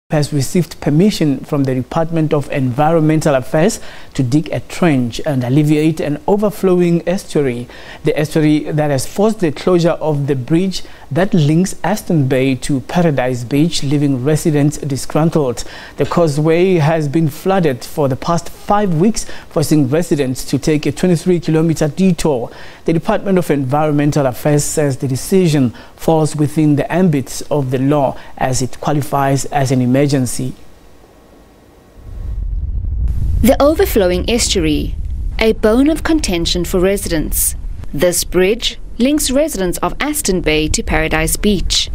has received permission from the Department of Environmental Affairs to dig a trench and alleviate an overflowing estuary. The estuary that has forced the closure of the bridge that links Aston Bay to Paradise Beach, leaving residents disgruntled. The causeway has been flooded for the past 5 weeks, forcing residents to take a 23-kilometre detour. The Department of Environmental Affairs says the decision falls within the ambit of the law as it qualifies as an emergency. The overflowing estuary, a bone of contention for residents. This bridge links residents of Aston Bay to Paradise Beach.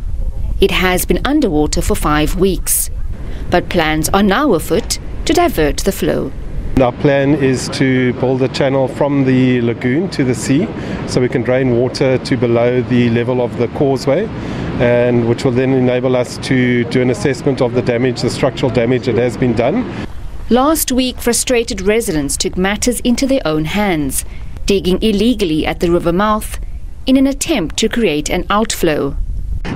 It has been underwater for 5 weeks, but plans are now afoot to divert the flow. Our plan is to build a channel from the lagoon to the sea so we can drain water to below the level of the causeway, and which will then enable us to do an assessment of the damage, the structural damage that has been done. Last week, frustrated residents took matters into their own hands, digging illegally at the river mouth in an attempt to create an outflow.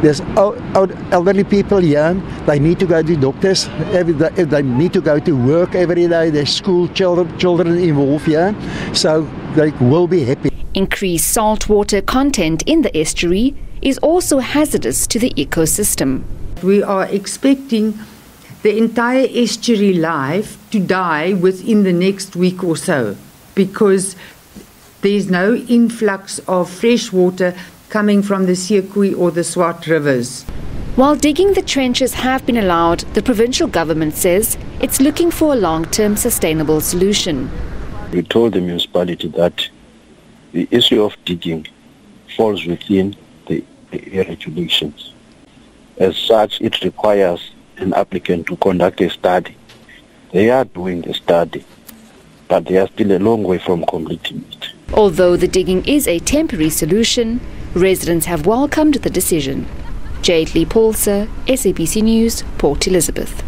There's elderly people here, they need to go to doctors, they need to go to work every day, there's school children involved here, so they will be happy. Increased saltwater content in the estuary is also hazardous to the ecosystem. We are expecting the entire estuary life to die within the next week or so, because there's no influx of fresh water coming from the Sekui or the Swat rivers. While digging the trenches have been allowed, the provincial government says it's looking for a long-term sustainable solution. We told the municipality that the issue of digging falls within the regulations. As such, it requires an applicant to conduct a study. They are doing the study, but they are still a long way from completing it. Although the digging is a temporary solution, residents have welcomed the decision. Jade Lee Paulser, SABC News, Port Elizabeth.